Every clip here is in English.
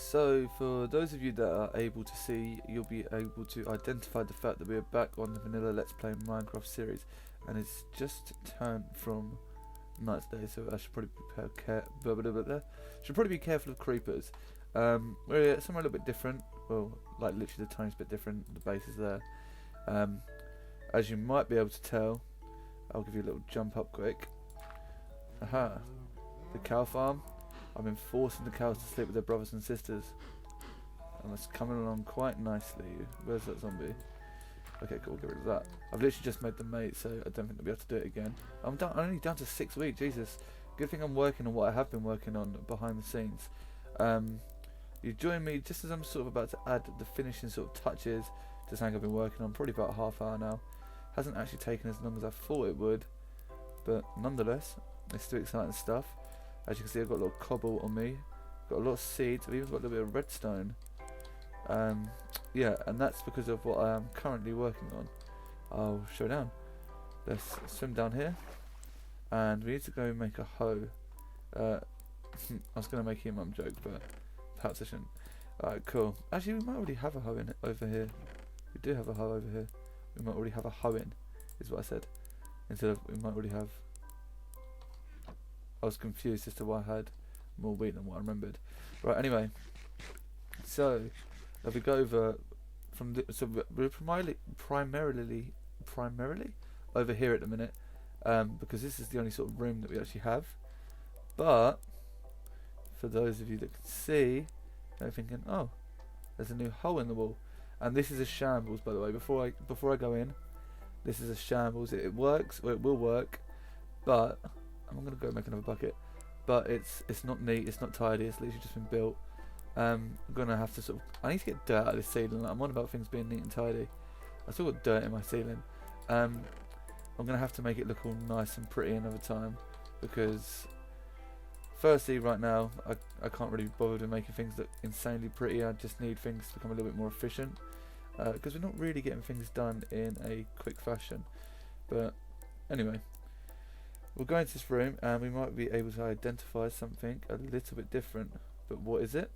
So, for those of you that are able to see, you'll be able to identify the fact that we are back on the Vanilla Let's Play Minecraft series, and it's just turned from night to day, so I should probably should probably be careful of creepers. We're somewhere a little bit different, well, like literally the tiniest bit different. The base is there. As you might be able to tell, I'll give you a little jump up quick. Aha, the cow farm. I've been forcing the cows to sleep with their brothers and sisters, and it's coming along quite nicely. Where's that zombie? Okay, cool, get rid of that. I've literally just made them mate, so I don't think I'll be able to do it again. I'm only down to 6 weeks, Jesus. Good thing I'm working on what I have been working on behind the scenes. You join me just as I'm sort of about to add the finishing sort of touches to something I've been working on, probably about a half hour now. Hasn't actually taken as long as I thought it would, but nonetheless, it's still exciting stuff. As you can see, I've got a little cobble on me, got a lot of seeds, I've even got a little bit of redstone. Yeah, and that's because of what I am currently working on. I'll show down. Let's swim down here, and we need to go make a hoe. I was going to make a mum joke, but perhaps I shouldn't. Alright, cool. Actually, we might already have a hoe in over here. We do have a hoe over here. We might already have a hoe in, is what I said. Instead of, we might already have... I was confused as to why I had more wheat than what I remembered. Right, anyway. So, if we go over from the... So, we're primarily over here at the minute. Because this is the only sort of room that we actually have. But, for those of you that can see, they're thinking, oh, there's a new hole in the wall. And this is a shambles, by the way. Before I go in, this is a shambles. It works, or it will work, but... I'm gonna go make another bucket, but it's not neat, it's not tidy, it's literally just been built. I'm gonna have to sort of, I need to get dirt out of this ceiling. I'm on about things being neat and tidy. I still got dirt in my ceiling. I'm gonna have to make it look all nice and pretty another time, because firstly right now I can't really be bothered with making things look insanely pretty. I just need things to become a little bit more efficient, because we're not really getting things done in a quick fashion. But anyway, we'll go into this room and we might be able to identify something a little bit different. But what is it?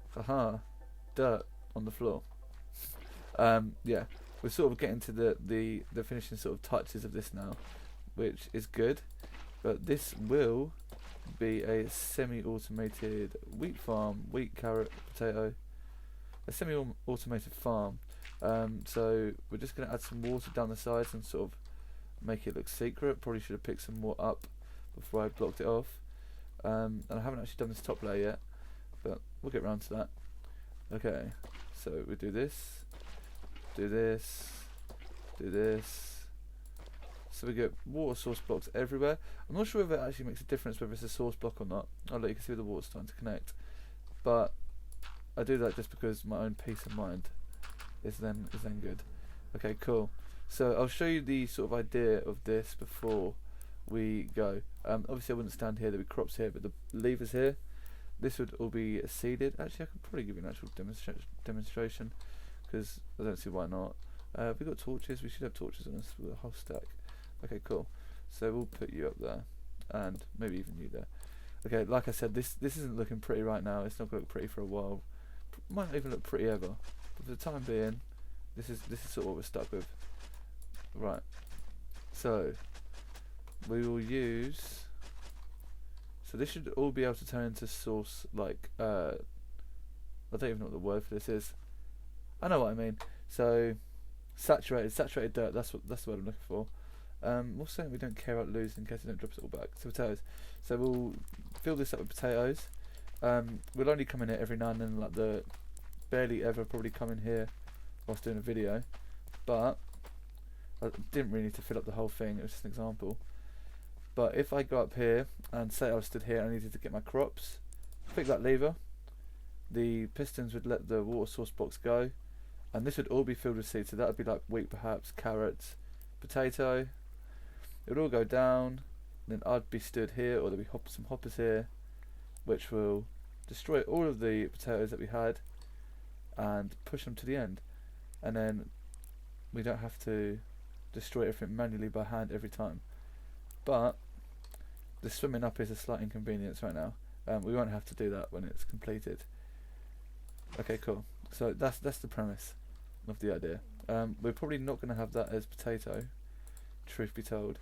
Haha, dirt on the floor. Yeah, we're sort of getting to the finishing sort of touches of this now, which is good. But this will be a semi-automated wheat farm, wheat, carrot, potato. A semi-automated farm. So we're just going to add some water down the sides and sort of make it look secret. Probably should have picked some more up before I blocked it off. And I haven't actually done this top layer yet, but we'll get around to that. Okay, so we do this, do this, do this. So we get water source blocks everywhere. I'm not sure if it actually makes a difference whether it's a source block or not. Oh look, you can see the water's starting to connect. But I do that just because my own peace of mind is then good. Okay, cool. So I'll show you the sort of idea of this before we go. Obviously I wouldn't stand here, there'd be crops here, but the levers here, this would all be seeded. Actually I could probably give you an actual demonstration, because I don't see why not. We've got torches, we should have torches on us with a whole stack. Okay, cool. So we'll put you up there, and maybe even you there. Okay, like I said, this isn't looking pretty right now, it's not going to look pretty for a while. Might not even look pretty ever, but for the time being, this is sort of what we're stuck with. Right, so we will use, so this should all be able to turn into source, like I don't even know what the word for this is. I know what I mean. So saturated dirt, that's the word I'm looking for. We'll say we don't care about losing in case it don't drop it all back. So potatoes, so we'll fill this up with potatoes. We'll only come in here every now and then, like barely ever probably come in here whilst doing a video, but I didn't really need to fill up the whole thing, it was just an example. But if I go up here and say I was stood here and I needed to get my crops, click that lever, the pistons would let the water source box go, and this would all be filled with seeds. So that would be like wheat, perhaps, carrots, potato. It would all go down, then I'd be stood here, or there'd be some hoppers here, which will destroy all of the potatoes that we had and push them to the end. And then we don't have to destroy everything manually by hand every time. But the swimming up is a slight inconvenience right now. We won't have to do that when it's completed. Okay, cool. So that's the premise of the idea. We're probably not going to have that as potato, truth be told.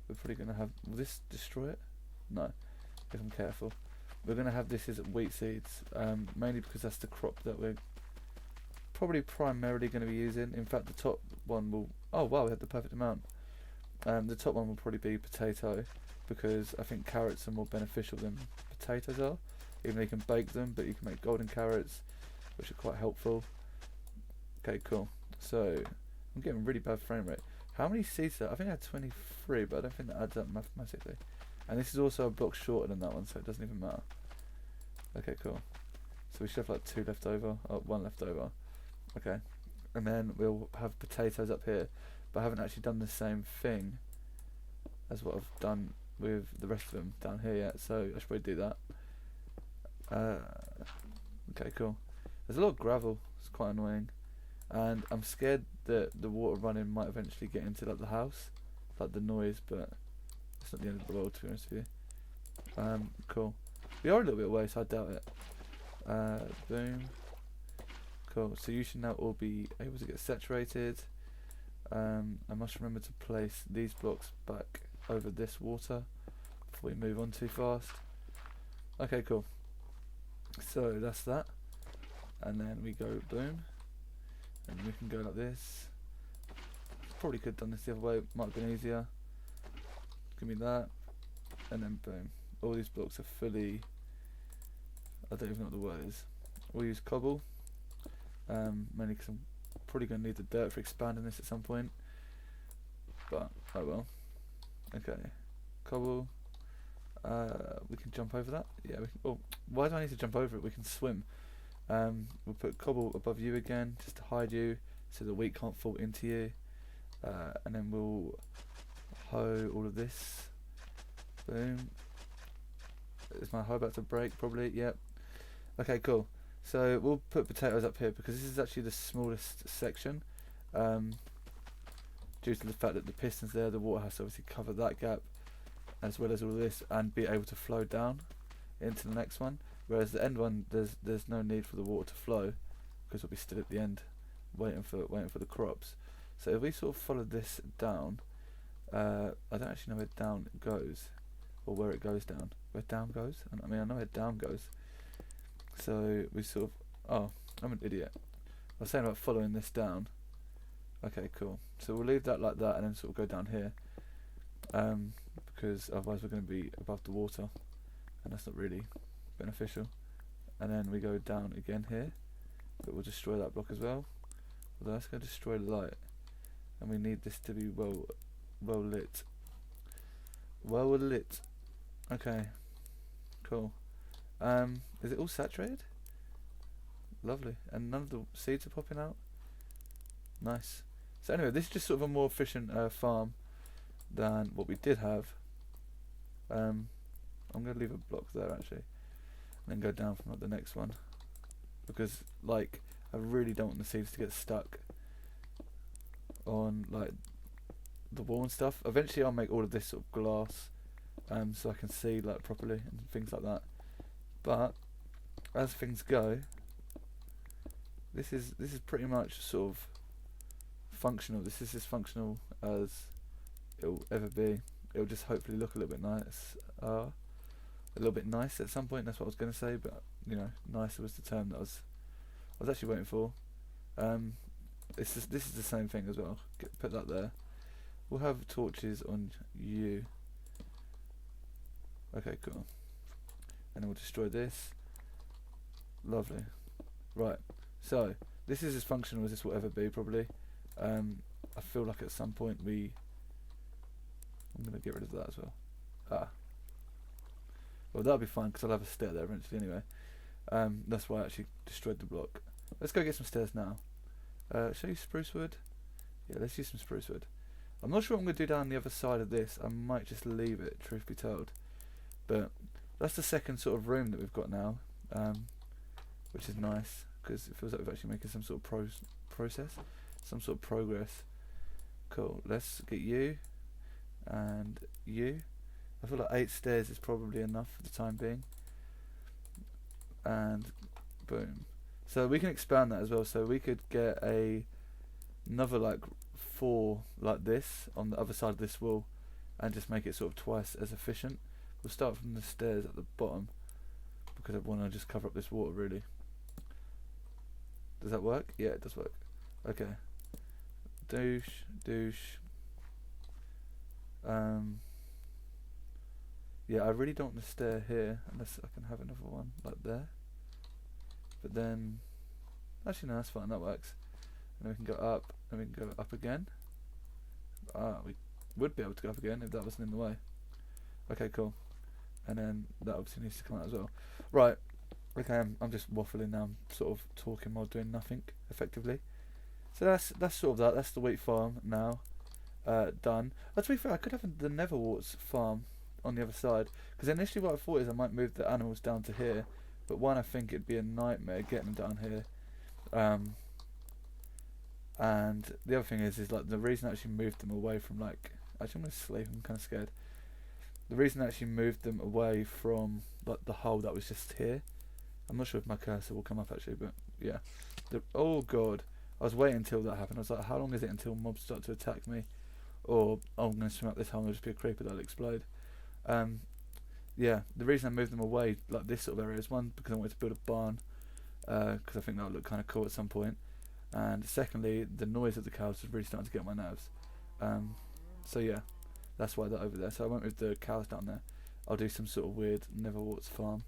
We're probably going to have... Will this destroy it? No, if I'm careful. We're going to have this as wheat seeds, mainly because that's the crop that we're probably primarily going to be using. In fact, the top one will... Oh wow, we had the perfect amount. The top one will probably be potato, because I think carrots are more beneficial than potatoes are. Even though you can bake them, but you can make golden carrots, which are quite helpful. Okay, cool. So, I'm getting really bad frame rate. How many seeds there? I think I had 23, but I don't think that adds up mathematically. And this is also a block shorter than that one, so it doesn't even matter. Okay, cool. So we should have like 2 left over, oh, 1 left over. Okay. And then we'll have potatoes up here, but I haven't actually done the same thing as what I've done with the rest of them down here yet, so I should probably do that. Okay, cool. There's a lot of gravel, it's quite annoying. And I'm scared that the water running might eventually get into like the house, like the noise, but it's not the end of the world, to be honest with you. Cool. We are a little bit away, so I doubt it. Boom. Cool. So you should now all be able to get saturated. I must remember to place these blocks back over this water before we move on too fast. Okay, cool. So that's that. And then we go boom. And we can go like this. Probably could have done this the other way, might have been easier. Give me that. And then boom. All these blocks are fully... I don't even know what the word is. We'll use cobble. Mainly because I'm probably going to need the dirt for expanding this at some point. But, oh well. Okay. Cobble. We can jump over that. Yeah, we can... Oh, why do I need to jump over it? We can swim. We'll put cobble above you again, just to hide you, so the wheat can't fall into you. And then we'll hoe all of this. Boom. Is my hoe about to break? Probably, yep. Okay, cool. So we'll put potatoes up here because this is actually the smallest section. Due to the fact that the piston's there, the water has to obviously cover that gap, as well as all of this, and be able to flow down into the next one. Whereas the end one, there's no need for the water to flow because it'll be still at the end, waiting for the crops. So if we sort of follow this down, I don't actually know where down goes, or where it goes down. Where down goes? I mean, I know where down goes. So we sort of... Oh, I'm an idiot. I was saying about following this down. Okay, cool. So we'll leave that like that and then sort of go down here. Because otherwise we're going to be above the water. And that's not really beneficial. And then we go down again here. But we'll destroy that block as well. Although that's going to destroy light. And we need this to be well lit. Well lit. Okay. Cool. Is it all saturated? Lovely. And none of the seeds are popping out? Nice. So anyway, this is just sort of a more efficient farm than what we did have. I'm going to leave a block there actually. And then go down from like, the next one. Because like, I really don't want the seeds to get stuck on like the wall and stuff. Eventually I'll make all of this sort of glass, so I can see like properly and things like that. But as things go, this is pretty much sort of functional. This is as functional as it'll ever be. It'll just hopefully look a little bit nice, a little bit nice at some point. That's what I was going to say, but you know, nicer was the term that I was actually waiting for. This is the same thing as well. Put that there. We'll have torches on you. Okay, cool. And then we'll destroy this. Lovely. Right. So this is as functional as this will ever be, probably. I feel like at some point I'm going to get rid of that as well. Well, that'll be fine because I'll have a stair there eventually anyway. That's why I actually destroyed the block. Let's go get some stairs now. Shall I use spruce wood? Yeah, let's use some spruce wood. I'm not sure what I'm going to do down the other side of this. I might just leave it, truth be told. But that's the second sort of room that we've got now, which is nice because it feels like we're actually making some sort of process, some sort of progress. Cool. Let's get you and you. I feel like 8 stairs is probably enough for the time being. and boom. So we can expand that as well. So we could get another like 4 like this on the other side of this wall, and just make it sort of twice as efficient. We'll start from the stairs at the bottom because I want to just cover up this water really. Does that work? Yeah, it does work. Okay. Douche, douche. Yeah, I really don't want to stair here unless I can have another one like there. But then, actually no, that's fine, that works. And then we can go up, and we can go up again. We would be able to go up again if that wasn't in the way. Okay, cool. And then that obviously needs to come out as well. Right. Okay, I'm just waffling now. I'm sort of talking while doing nothing, effectively. So that's sort of that. That's the wheat farm now done. To be fair, I could have the Neverwarts farm on the other side, because initially what I thought is I might move the animals down to here, but one, I think it'd be a nightmare getting them down here. And the other thing is like the reason I actually moved them away from like, actually I'm going to sleep, I'm kind of scared. The reason I actually moved them away from like the hole that was just here, I'm not sure if my cursor will come up actually, but yeah. Oh god, I was waiting until that happened. I was like, how long is it until mobs start to attack me? Or oh, I'm going to swim up this hole and there'll just be a creeper that'll explode. Yeah, the reason I moved them away like this sort of area is one, because I wanted to build a barn, because I think that would look kind of cool at some point. And secondly, the noise of the cows was really starting to get on my nerves. So yeah, that's why they're over there. So I won't move the cows down there. I'll do some sort of weird Neverwarts farm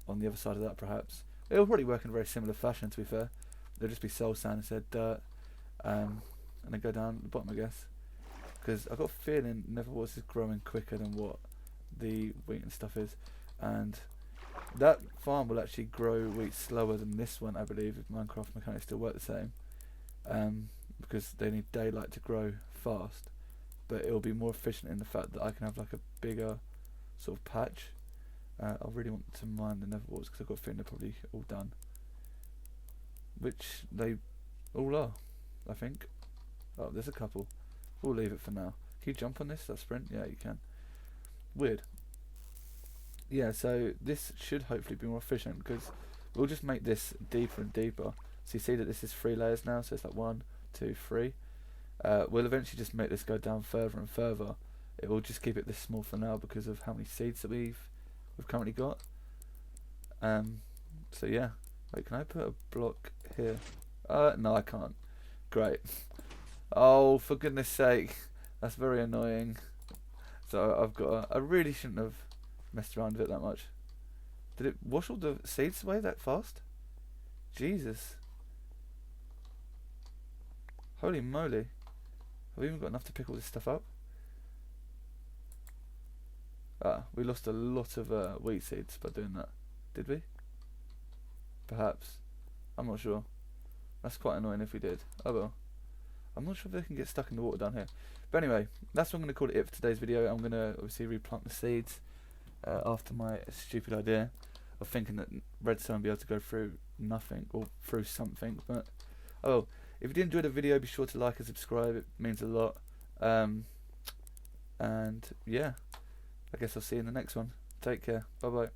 on the other side of that perhaps. It'll probably work in a very similar fashion, to be fair. There'll just be soul sand instead of dirt. And then go down the bottom, I guess. Because I've got a feeling Neverwarts is growing quicker than what the wheat and stuff is. And that farm will actually grow wheat slower than this one, I believe, if Minecraft mechanics still work the same. Because they need daylight to grow fast. But it will be more efficient in the fact that I can have like a bigger sort of patch. I really want to mine the Neverwarts because I've got a feeling they're probably all done. Which they all are, I think. Oh, there's a couple. We'll leave it for now. Can you jump on this? That sprint? Yeah, you can. Weird. Yeah, so this should hopefully be more efficient because we'll just make this deeper and deeper. So you see that this is 3 layers now, so it's like 1, 2, 3. We'll eventually just make this go down further and further. It will just keep it this small for now because of how many seeds that we've currently got. So yeah. Wait, can I put a block here? No, I can't. Great. Oh, for goodness sake. That's very annoying. So I've got I really shouldn't have messed around with it that much. Did it wash all the seeds away that fast? Jesus. Holy moly. Have we even got enough to pick all this stuff up? We lost a lot of wheat seeds by doing that. Did we? Perhaps. I'm not sure. That's quite annoying if we did. Oh well. I'm not sure if they can get stuck in the water down here. But anyway, that's what I'm going to call it for today's video. I'm going to obviously replant the seeds after my stupid idea of thinking that redstone would be able to go through nothing or through something. But oh well. If you did enjoy the video, be sure to like and subscribe. It means a lot. And yeah, I guess I'll see you in the next one. Take care. Bye bye.